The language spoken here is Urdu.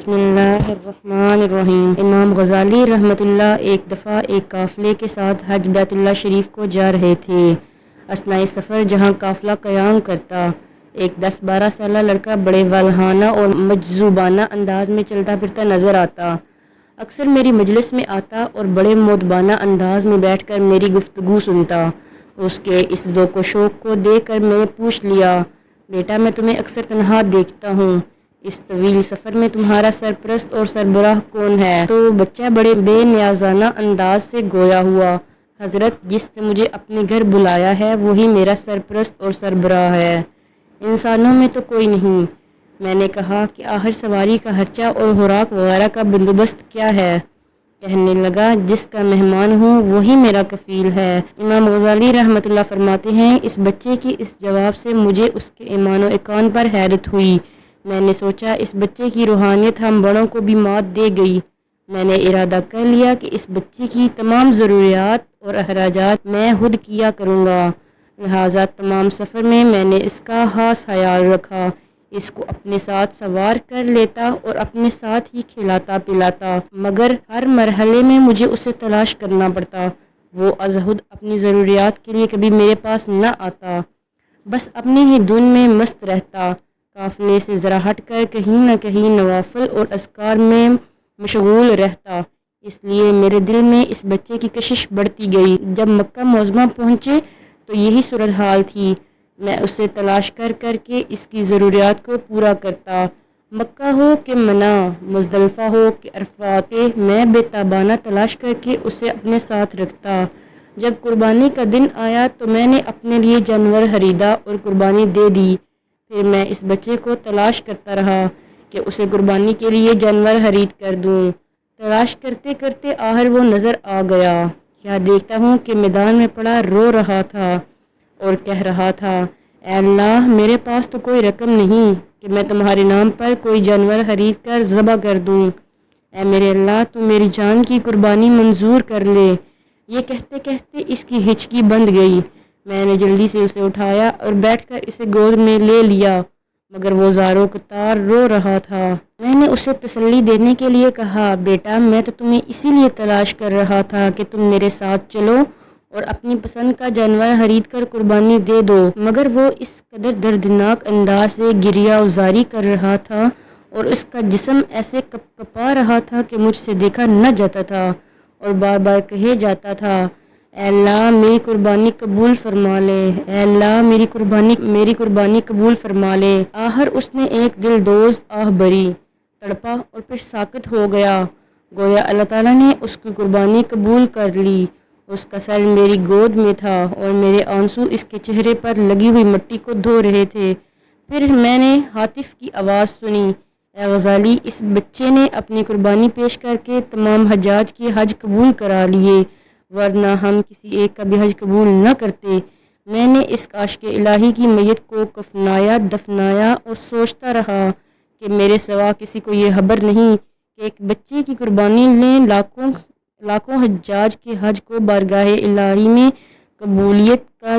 بسم اللہ الرحمن الرحیم۔ امام غزالی رحمۃ اللہ ایک دفعہ ایک قافلے کے ساتھ حج بیت اللہ شریف کو جا رہے تھے۔ اثناء سفر جہاں قافلہ قیام کرتا، ایک 10-12 سالہ لڑکا بڑے والہانہ اور مجذوبانہ انداز میں چلتا پھرتا نظر آتا۔ اکثر میری مجلس میں آتا اور بڑے مؤدبانہ انداز میں بیٹھ کر میری گفتگو سنتا۔ اس کے اس ذوق و شوق کو دیکھ کر میں نے پوچھ لیا، بیٹا میں تمہیں اکثر تنہا دیکھتا ہوں، اس طویل سفر میں تمہارا سرپرست اور سربراہ کون ہے؟ تو بچہ بڑے بے نیازانہ انداز سے گویا ہوا، حضرت جس نے مجھے اپنے گھر بلایا ہے وہی میرا سرپرست اور سربراہ ہے، انسانوں میں تو کوئی نہیں۔ میں نے کہا کہ آخر سواری کا خرچہ اور خوراک وغیرہ کا بندوبست کیا ہے؟ کہنے لگا، جس کا مہمان ہوں وہی میرا کفیل ہے۔ امام غزالی رحمۃ اللہ فرماتے ہیں، اس بچے کی اس جواب سے مجھے اس کے ایمان و اقان پر حیرت ہوئی۔ میں نے سوچا اس بچے کی روحانیت ہم بڑوں کو بھی مات دے گئی۔ میں نے ارادہ کر لیا کہ اس بچے کی تمام ضروریات اور اخراجات میں خود کیا کروں گا، لہٰذا تمام سفر میں نے اس کا خاص خیال رکھا، اس کو اپنے ساتھ سوار کر لیتا اور اپنے ساتھ ہی کھلاتا پلاتا، مگر ہر مرحلے میں مجھے اسے تلاش کرنا پڑتا، وہ از خود اپنی ضروریات کے لیے کبھی میرے پاس نہ آتا، بس اپنی ہی دھن میں مست رہتا، قافلے سے ذرا ہٹ کر کہیں نہ کہیں نوافل اور اذکار میں مشغول رہتا۔ اس لیے میرے دل میں اس بچے کی کشش بڑھتی گئی۔ جب مکہ معظمہ پہنچے تو یہی صورتحال تھی، میں اسے تلاش کر کر کے اس کی ضروریات کو پورا کرتا، مکہ ہو کہ منی، مزدلفہ ہو کہ عرفات، میں بے تابانہ تلاش کر کے اسے اپنے ساتھ رکھتا۔ جب قربانی کا دن آیا تو میں نے اپنے لیے جانور خریدا اور قربانی دے دی، پھر میں اس بچے کو تلاش کرتا رہا کہ اسے قربانی کے لیے جانور خرید کر دوں۔ تلاش کرتے کرتے آخر وہ نظر آ گیا، کیا دیکھتا ہوں کہ میدان میں پڑا رو رہا تھا اور کہہ رہا تھا، اے اللہ، میرے پاس تو کوئی رقم نہیں کہ میں تمہارے نام پر کوئی جانور خرید کر ذبح کر دوں، اے میرے اللہ تو میری جان کی قربانی منظور کر لے۔ یہ کہتے کہتے اس کی ہچکی بند گئی، میں نے جلدی سے اسے اٹھایا اور بیٹھ کر اسے گود میں لے لیا، مگر وہ زاروں قطار رو رہا تھا۔ میں نے اسے تسلی دینے کے لیے کہا، بیٹا میں تو تمہیں اسی لیے تلاش کر رہا تھا کہ تم میرے ساتھ چلو اور اپنی پسند کا جانور خرید کر قربانی دے دو، مگر وہ اس قدر دردناک انداز سے گریہ وزاری کر رہا تھا اور اس کا جسم ایسے کپ کپا رہا تھا کہ مجھ سے دیکھا نہ جاتا تھا اور بار بار کہے جاتا تھا، اے اللہ میری قربانی قبول فرما لے، اے اللہ میری قربانی قبول فرما لے۔ آخر اس نے ایک دل دوز آہ بھری، تڑپا اور پھر ساکت ہو گیا، گویا اللہ تعالیٰ نے اس کی قربانی قبول کر لی۔ اس کا سر میری گود میں تھا اور میرے آنسو اس کے چہرے پر لگی ہوئی مٹی کو دھو رہے تھے۔ پھر میں نے ہاتف کی آواز سنی، اے غزالی، اس بچے نے اپنی قربانی پیش کر کے تمام حجاج کے حج قبول کرا لیے، ورنہ ہم کسی ایک کا بھی حج قبول نہ کرتے۔ میں نے اس عاشق الہی کی میت کو کفنایا، دفنایا اور سوچتا رہا کہ میرے سوا کسی کو یہ خبر نہیں کہ ایک بچے کی قربانی نے لاکھوں حجاج کے حج کو بارگاہ الہی میں قبولیت کا